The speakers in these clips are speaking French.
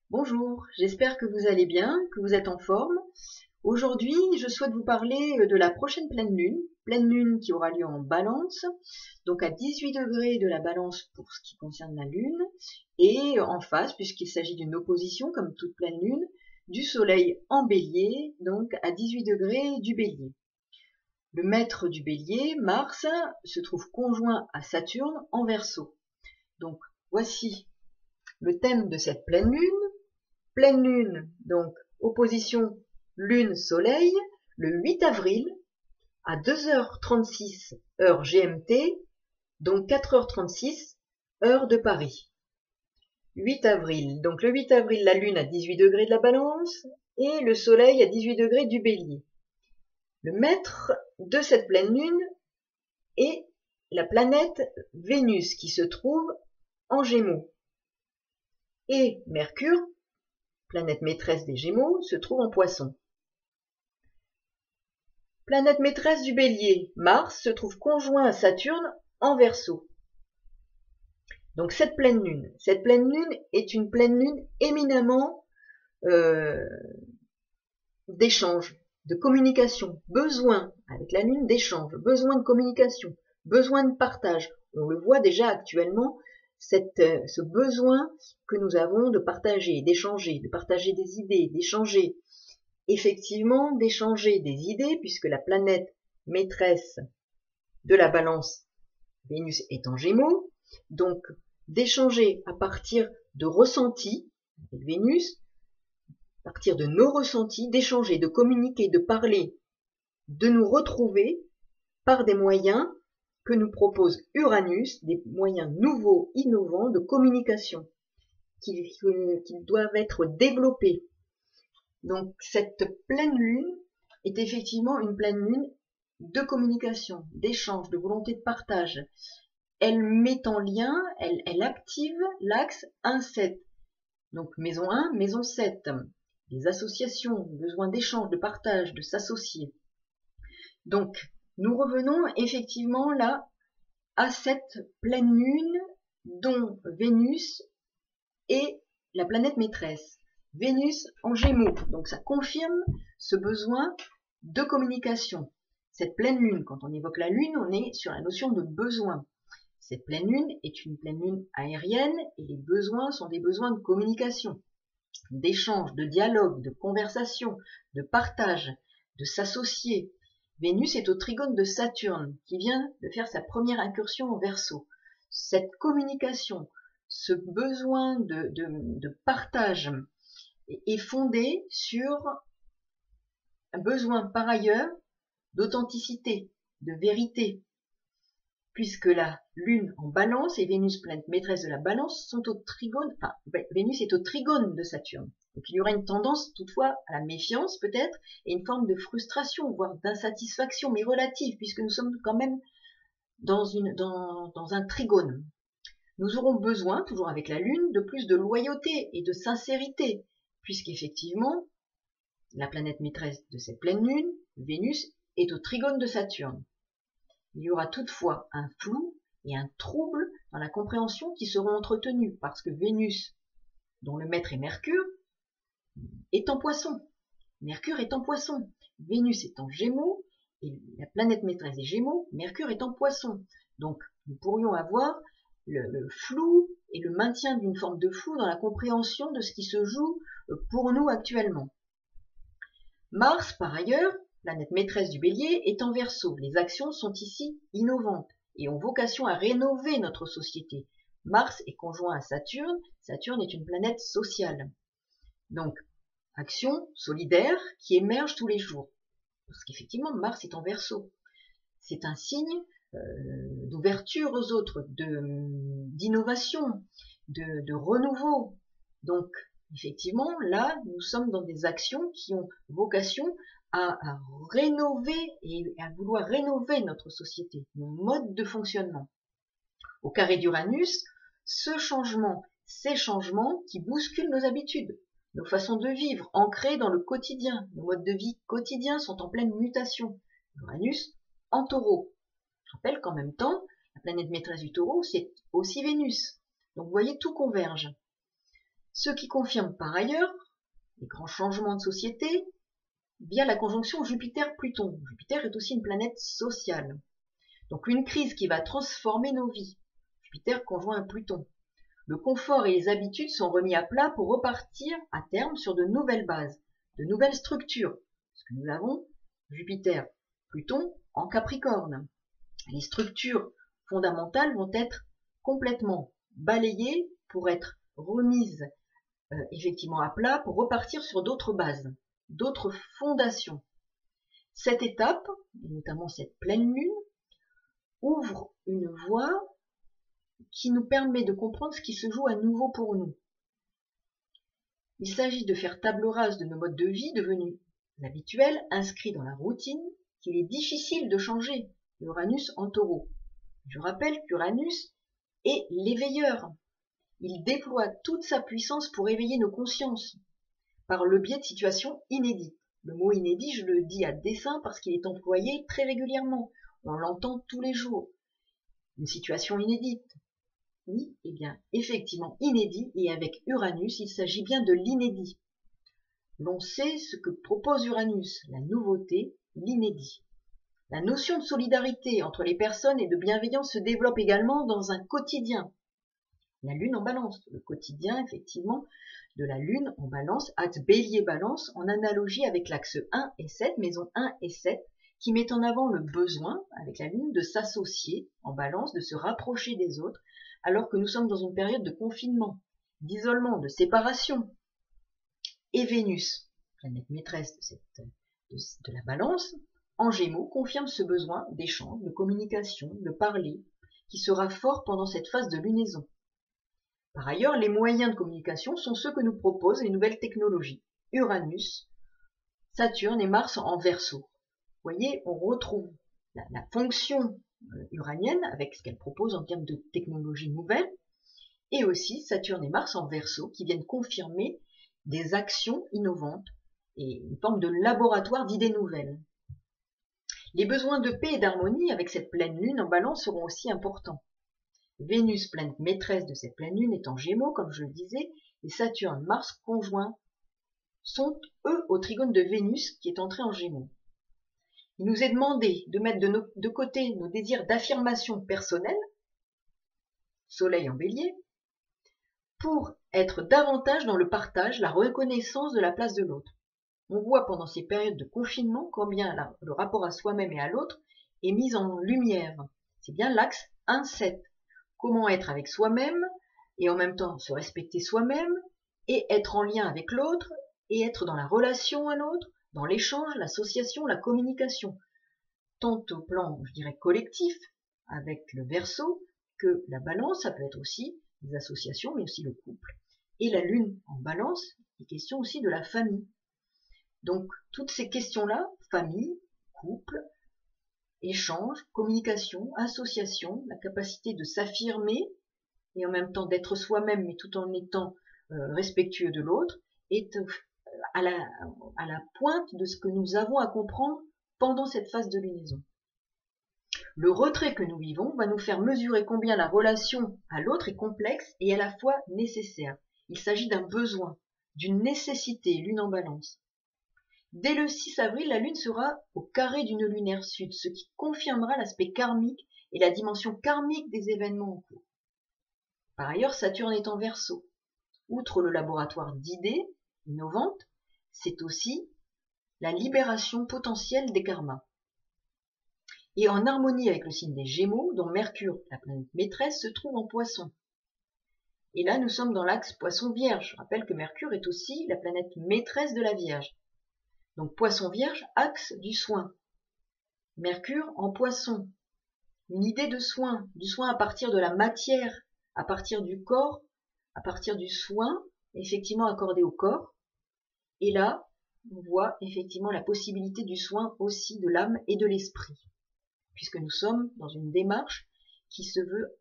Bonjour, j'espère que vous allez bien, que vous êtes en forme. Aujourd'hui, je souhaite vous parler de la prochaine pleine lune qui aura lieu en Balance, donc à 18 degrés de la Balance pour ce qui concerne la lune, et en face, puisqu'il s'agit d'une opposition comme toute pleine lune, du soleil en Bélier, donc à 18 degrés du Bélier. Le maître du Bélier, Mars, se trouve conjoint à Saturne en Verseau. Donc voici le thème de cette pleine lune. Pleine lune, donc opposition lune-soleil, le 8 avril à 2h36 heure GMT, donc 4h36 heure de Paris. 8 avril, donc le 8 avril, la lune à 18 degrés de la Balance et le soleil à 18 degrés du Bélier. Le maître de cette pleine lune est la planète Vénus qui se trouve en Gémeaux. Et Mercure, planète maîtresse des Gémeaux, se trouve en Poissons. Planète maîtresse du Bélier, Mars, se trouve conjoint à Saturne en Verseau. Donc cette pleine lune est une pleine lune éminemment d'échange, de communication, besoin avec la lune d'échange, besoin de communication, besoin de partage. On le voit déjà actuellement, ce besoin que nous avons de partager, d'échanger, de partager des idées, d'échanger. Effectivement, d'échanger des idées, puisque la planète maîtresse de la Balance, Vénus est en Gémeaux, donc d'échanger à partir de ressentis avec Vénus, à partir de nos ressentis, d'échanger, de communiquer, de parler, de nous retrouver par des moyens que nous propose Uranus, des moyens nouveaux, innovants de communication, qui doivent être développés. Donc cette pleine lune est effectivement une pleine lune de communication, d'échange, de volonté de partage. Elle met en lien, elle active l'axe 1-7. Donc maison 1, maison 7. Les associations, besoin d'échange, de partage, de s'associer. Donc nous revenons effectivement là à cette pleine lune dont Vénus est la planète maîtresse. Vénus en Gémeaux, donc ça confirme ce besoin de communication. Cette pleine lune, quand on évoque la lune, on est sur la notion de besoin. Cette pleine lune est une pleine lune aérienne et les besoins sont des besoins de communication, d'échange, de dialogue, de conversation, de partage, de s'associer. Vénus est au trigone de Saturne qui vient de faire sa première incursion en Verseau. Cette communication, ce besoin de partage est fondé sur un besoin par ailleurs d'authenticité, de vérité, puisque la Lune en Balance et Vénus, planète maîtresse de la Balance, sont au trigone, enfin Vénus est au trigone de Saturne. Donc il y aura une tendance toutefois à la méfiance peut-être, et une forme de frustration, voire d'insatisfaction, mais relative, puisque nous sommes quand même dans un trigone. Nous aurons besoin, toujours avec la Lune, de plus de loyauté et de sincérité, puisqu'effectivement, la planète maîtresse de cette pleine Lune, Vénus, est au trigone de Saturne. Il y aura toutefois un flou et un trouble dans la compréhension qui seront entretenus, parce que Vénus, dont le maître est Mercure, est en Poisson. Mercure est en Poisson. Vénus est en Gémeaux, et la planète maîtresse des Gémeaux, Mercure est en Poisson. Donc, nous pourrions avoir le flou et le maintien d'une forme de flou dans la compréhension de ce qui se joue pour nous actuellement. Mars, par ailleurs, planète maîtresse du Bélier, est en Verseau. Les actions sont ici innovantes et ont vocation à rénover notre société. Mars est conjoint à Saturne. Saturne est une planète sociale. Donc, action solidaire qui émerge tous les jours. Parce qu'effectivement, Mars est en Verseau. C'est un signe d'ouverture aux autres, d'innovation, de renouveau. Donc, effectivement, là, nous sommes dans des actions qui ont vocation à rénover et à vouloir rénover notre société, nos modes de fonctionnement. Au carré d'Uranus, ces changements qui bousculent nos habitudes, nos façons de vivre, ancrées dans le quotidien. Nos modes de vie quotidiens sont en pleine mutation. Uranus en Taureau. Je rappelle qu'en même temps, la planète maîtresse du Taureau, c'est aussi Vénus. Donc vous voyez, tout converge. Ce qui confirme par ailleurs les grands changements de société via la conjonction Jupiter-Pluton. Jupiter est aussi une planète sociale. Donc une crise qui va transformer nos vies. Jupiter conjoint à Pluton. Le confort et les habitudes sont remis à plat pour repartir à terme sur de nouvelles bases, de nouvelles structures. Parce que nous avons Jupiter, Pluton en Capricorne. Les structures fondamentales vont être complètement balayées pour être remises effectivement à plat, pour repartir sur d'autres bases, d'autres fondations. Cette étape, et notamment cette pleine lune, ouvre une voie qui nous permet de comprendre ce qui se joue à nouveau pour nous. Il s'agit de faire table rase de nos modes de vie devenus habituels, inscrits dans la routine, qu'il est difficile de changer. Uranus en Taureau. Je rappelle qu'Uranus est l'éveilleur. Il déploie toute sa puissance pour éveiller nos consciences, par le biais de situations inédites. Le mot inédit, je le dis à dessein parce qu'il est employé très régulièrement. On l'entend tous les jours. Une situation inédite. Oui, eh bien, effectivement, inédit, et avec Uranus, il s'agit bien de l'inédit. L'on sait ce que propose Uranus, la nouveauté, l'inédit. La notion de solidarité entre les personnes et de bienveillance se développe également dans un quotidien. La lune en balance, le quotidien, effectivement, de la lune en balance, axe bélier-balance, en analogie avec l'axe 1 et 7, maison 1 et 7, qui met en avant le besoin, avec la lune, de s'associer en balance, de se rapprocher des autres, alors que nous sommes dans une période de confinement, d'isolement, de séparation. Et Vénus, planète maîtresse de la balance, en Gémeaux, confirme ce besoin d'échange, de communication, de parler, qui sera fort pendant cette phase de lunaison. Par ailleurs, les moyens de communication sont ceux que nous proposent les nouvelles technologies. Uranus, Saturne et Mars en Verseau. Vous voyez, on retrouve la fonction uranienne avec ce qu'elle propose en termes de technologies nouvelles, et aussi Saturne et Mars en Verseau qui viennent confirmer des actions innovantes et une forme de laboratoire d'idées nouvelles. Les besoins de paix et d'harmonie avec cette pleine lune en balance seront aussi importants. Vénus, planète maîtresse de cette pleine lune, est en Gémeaux, comme je le disais, et Saturne, Mars conjoints sont, eux, au trigone de Vénus, qui est entré en Gémeaux. Il nous est demandé de mettre de côté nos désirs d'affirmation personnelle, Soleil en Bélier, pour être davantage dans le partage, la reconnaissance de la place de l'autre. On voit pendant ces périodes de confinement combien le rapport à soi-même et à l'autre est mis en lumière. C'est bien l'axe 1-7. Comment être avec soi-même et en même temps se respecter soi-même et être en lien avec l'autre et être dans la relation à l'autre, dans l'échange, l'association, la communication, tant au plan, je dirais, collectif avec le Verseau que la balance, ça peut être aussi des associations, mais aussi le couple. Et la lune en balance, il est question aussi de la famille. Donc, toutes ces questions-là, famille, couple, échange, communication, association, la capacité de s'affirmer et en même temps d'être soi-même, mais tout en étant respectueux de l'autre, est à la pointe de ce que nous avons à comprendre pendant cette phase de lunaison. Le retrait que nous vivons va nous faire mesurer combien la relation à l'autre est complexe et à la fois nécessaire. Il s'agit d'un besoin, d'une nécessité, lune en balance. Dès le 6 avril, la lune sera au carré d'une lunaire sud, ce qui confirmera l'aspect karmique et la dimension karmique des événements en cours. Par ailleurs, Saturne est en Verseau. Outre le laboratoire d'idées innovantes, c'est aussi la libération potentielle des karmas. Et en harmonie avec le signe des Gémeaux, dont Mercure, la planète maîtresse, se trouve en Poisson. Et là, nous sommes dans l'axe Poisson-Vierge. Je rappelle que Mercure est aussi la planète maîtresse de la Vierge. Donc Poisson-Vierge, axe du soin. Mercure en Poisson. Une idée de soin, du soin à partir de la matière, à partir du corps, à partir du soin, effectivement accordé au corps. Et là, on voit effectivement la possibilité du soin aussi de l'âme et de l'esprit, puisque nous sommes dans une démarche qui se veut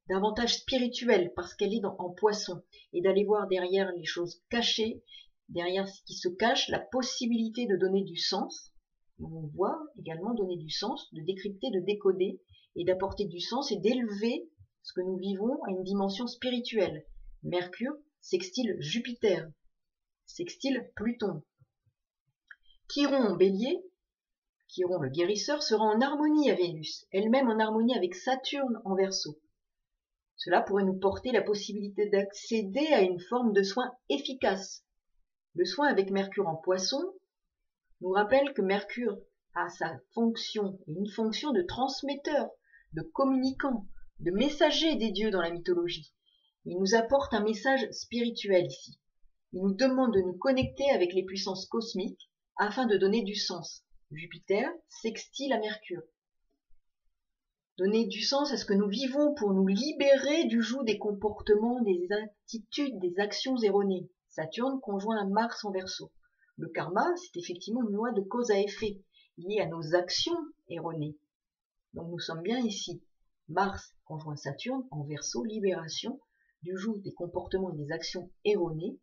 davantage spirituelle, parce qu'elle est en Poisson, et d'aller voir derrière les choses cachées, derrière ce qui se cache, la possibilité de donner du sens. On voit également donner du sens, de décrypter, de décoder, et d'apporter du sens et d'élever ce que nous vivons à une dimension spirituelle. Mercure, sextile Jupiter, sextile Pluton. Chiron en Bélier, Chiron le guérisseur, sera en harmonie à Vénus, elle-même en harmonie avec Saturne en Verseau. Cela pourrait nous porter la possibilité d'accéder à une forme de soin efficace. Le soin avec Mercure en Poisson nous rappelle que Mercure a sa fonction, une fonction de transmetteur, de communicant, de messager des dieux dans la mythologie. Il nous apporte un message spirituel ici. Il nous demande de nous connecter avec les puissances cosmiques afin de donner du sens. Jupiter sextile à Mercure. Donner du sens à ce que nous vivons pour nous libérer du joug des comportements, des attitudes, des actions erronées. Saturne conjoint à Mars en Verseau. Le karma, c'est effectivement une loi de cause à effet, liée à nos actions erronées. Donc nous sommes bien ici. Mars conjoint Saturne en Verseau, libération du joug des comportements et des actions erronées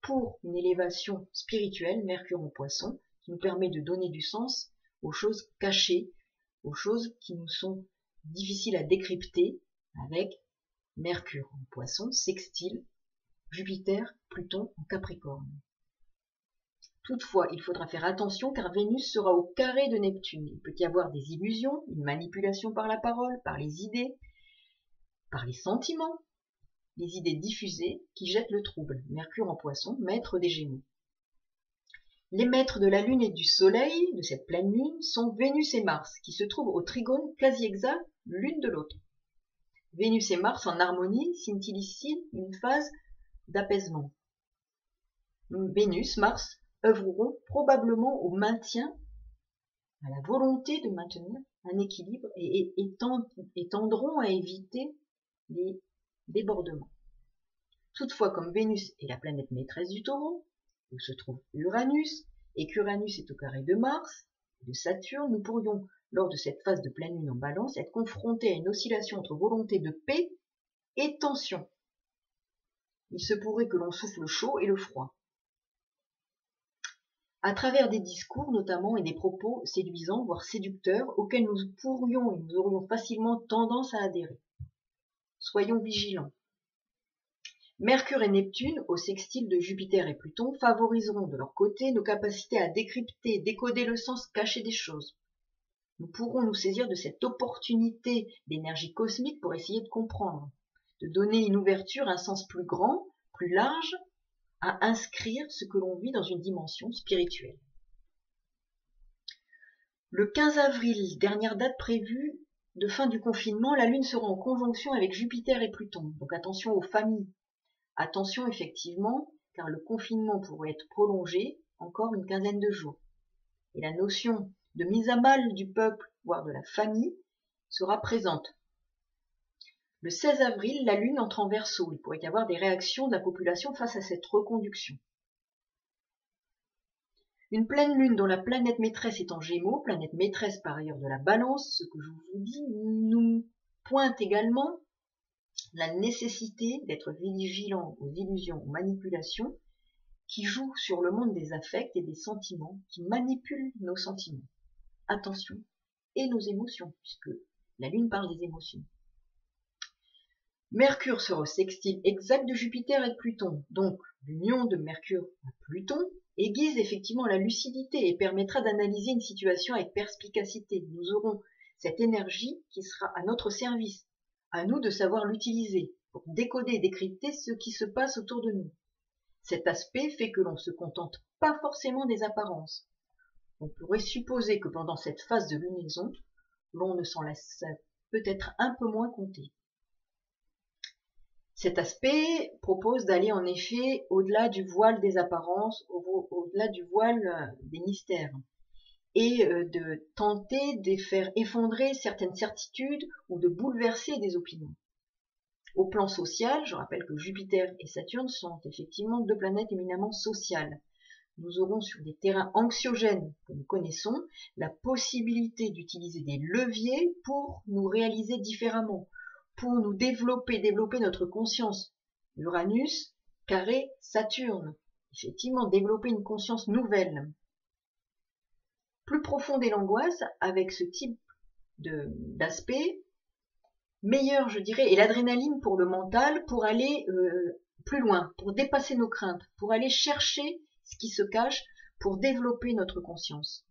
pour une élévation spirituelle, Mercure en Poisson, qui nous permet de donner du sens aux choses cachées, aux choses qui nous sont difficiles à décrypter avec Mercure en Poisson, sextile, Jupiter, Pluton en Capricorne. Toutefois, il faudra faire attention car Vénus sera au carré de Neptune. Il peut y avoir des illusions, une manipulation par la parole, par les idées, par les sentiments, les idées diffusées qui jettent le trouble. Mercure en Poisson, maître des Gémeaux. Les maîtres de la Lune et du Soleil, de cette pleine Lune, sont Vénus et Mars, qui se trouvent au trigone quasi exact l'une de l'autre. Vénus et Mars en harmonie scintillent ici une phase d'apaisement. Vénus, Mars œuvreront probablement au maintien, à la volonté de maintenir un équilibre et tendront à éviter les débordements. Toutefois, comme Vénus est la planète maîtresse du Taureau, où se trouve Uranus, et qu'Uranus est au carré de Mars, de Saturne, nous pourrions, lors de cette phase de pleine lune en Balance, être confrontés à une oscillation entre volonté de paix et tension. Il se pourrait que l'on souffle le chaud et le froid. À travers des discours notamment et des propos séduisants, voire séducteurs, auxquels nous pourrions et nous aurions facilement tendance à adhérer. Soyons vigilants. Mercure et Neptune, au sextile de Jupiter et Pluton, favoriseront de leur côté nos capacités à décrypter et décoder le sens caché des choses. Nous pourrons nous saisir de cette opportunité d'énergie cosmique pour essayer de comprendre, de donner une ouverture, un sens plus grand, plus large, à inscrire ce que l'on vit dans une dimension spirituelle. Le 15 avril, dernière date prévue de fin du confinement, la Lune sera en conjonction avec Jupiter et Pluton. Donc attention aux familles. Attention effectivement, car le confinement pourrait être prolongé encore une quinzaine de jours. Et la notion de mise à mal du peuple, voire de la famille, sera présente. Le 16 avril, la Lune entre en Verseau. Il pourrait y avoir des réactions de la population face à cette reconduction. Une pleine Lune dont la planète maîtresse est en Gémeaux, planète maîtresse par ailleurs de la Balance, ce que je vous dis, nous pointe également la nécessité d'être vigilant aux illusions, aux manipulations qui jouent sur le monde des affects et des sentiments, qui manipulent nos sentiments. Attention, et nos émotions, puisque la Lune parle des émotions. Mercure sera au sextile exact de Jupiter et de Pluton, donc l'union de Mercure à Pluton aiguise effectivement la lucidité et permettra d'analyser une situation avec perspicacité. Nous aurons cette énergie qui sera à notre service, à nous de savoir l'utiliser pour décoder et décrypter ce qui se passe autour de nous. Cet aspect fait que l'on ne se contente pas forcément des apparences. On pourrait supposer que pendant cette phase de lunaison, l'on ne s'en laisse peut-être un peu moins compter. Cet aspect propose d'aller en effet au-delà du voile des apparences, au-delà du voile des mystères, et de tenter de faire effondrer certaines certitudes ou de bouleverser des opinions. Au plan social, je rappelle que Jupiter et Saturne sont effectivement deux planètes éminemment sociales. Nous aurons sur des terrains anxiogènes que nous connaissons la possibilité d'utiliser des leviers pour nous réaliser différemment, pour nous développer notre conscience. Uranus, carré, Saturne. Effectivement, développer une conscience nouvelle. Plus profonde est l'angoisse avec ce type d'aspect, meilleur je dirais, et l'adrénaline pour le mental pour aller plus loin, pour dépasser nos craintes, pour aller chercher ce qui se cache, pour développer notre conscience.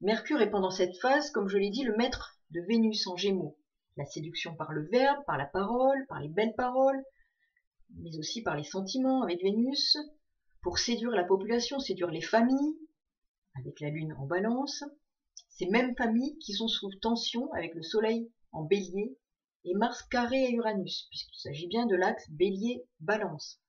Mercure est pendant cette phase, comme je l'ai dit, le maître de Vénus en Gémeaux. La séduction par le verbe, par la parole, par les belles paroles, mais aussi par les sentiments avec Vénus, pour séduire la population, séduire les familles, avec la Lune en Balance, ces mêmes familles qui sont sous tension avec le Soleil en Bélier et Mars carré à Uranus, puisqu'il s'agit bien de l'axe Bélier-Balance.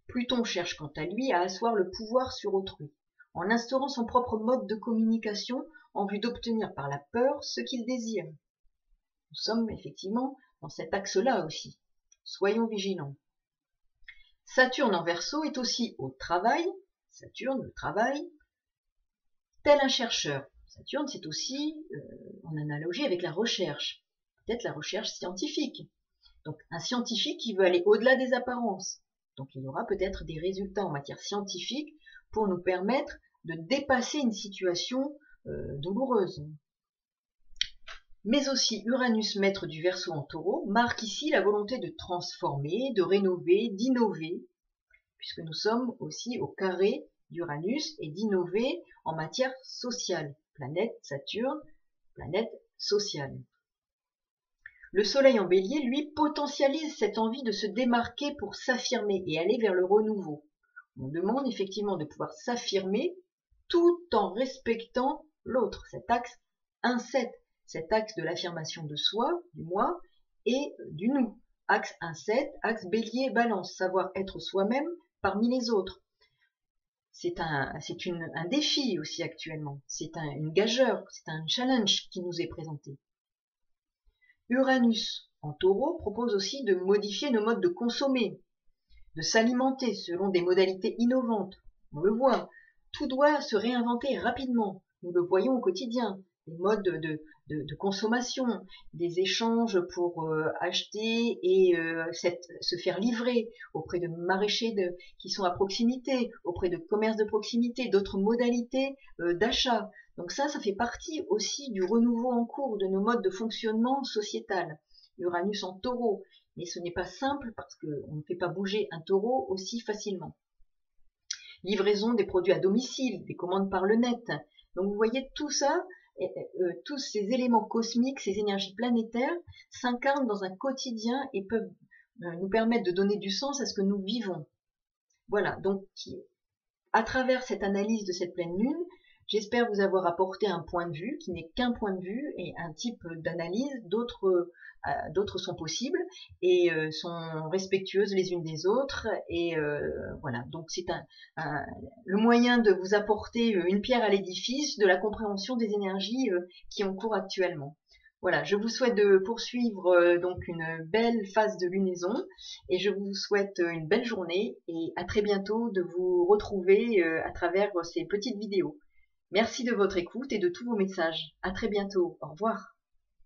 Pluton cherche quant à lui à asseoir le pouvoir sur autrui, en instaurant son propre mode de communication en vue d'obtenir par la peur ce qu'il désire. Nous sommes effectivement dans cet axe-là aussi. Soyons vigilants. Saturne en Verseau est aussi au travail, Saturne, le travail, tel un chercheur. Saturne, c'est aussi en analogie avec la recherche, peut-être la recherche scientifique. Donc un scientifique qui veut aller au-delà des apparences. Donc il y aura peut-être des résultats en matière scientifique pour nous permettre de dépasser une situation douloureuse. Mais aussi Uranus, maître du Verseau en Taureau, marque ici la volonté de transformer, de rénover, d'innover, puisque nous sommes aussi au carré d'Uranus et d'innover en matière sociale. Planète Saturne, planète sociale. Le Soleil en Bélier, lui, potentialise cette envie de se démarquer pour s'affirmer et aller vers le renouveau. On demande effectivement de pouvoir s'affirmer tout en respectant l'autre, cet axe 1-7, cet axe de l'affirmation de soi, du moi, et du nous. Axe 1-7, axe Bélier-Balance, savoir être soi-même parmi les autres. C'est un défi aussi actuellement, c'est une gageure, c'est un challenge qui nous est présenté. Uranus en Taureau propose aussi de modifier nos modes de consommer, de s'alimenter selon des modalités innovantes. On le voit, tout doit se réinventer rapidement, nous le voyons au quotidien. Des modes de consommation, des échanges pour acheter et se faire livrer auprès de maraîchers qui sont à proximité, auprès de commerces de proximité, d'autres modalités d'achat. Donc ça fait partie aussi du renouveau en cours de nos modes de fonctionnement sociétal. Uranus en Taureau, mais ce n'est pas simple parce qu'on ne fait pas bouger un taureau aussi facilement. Livraison des produits à domicile, des commandes par le net. Donc vous voyez tout ça, tous ces éléments cosmiques, ces énergies planétaires s'incarnent dans un quotidien et peuvent nous permettre de donner du sens à ce que nous vivons. Voilà, donc à travers cette analyse de cette pleine lune, j'espère vous avoir apporté un point de vue qui n'est qu'un point de vue et un type d'analyse. D'autres sont possibles et sont respectueuses les unes des autres. Et voilà, donc c'est le moyen de vous apporter une pierre à l'édifice de la compréhension des énergies qui ont cours actuellement. Voilà, je vous souhaite de poursuivre donc une belle phase de lunaison et je vous souhaite une belle journée et à très bientôt de vous retrouver à travers ces petites vidéos. Merci de votre écoute et de tous vos messages. À très bientôt. Au revoir.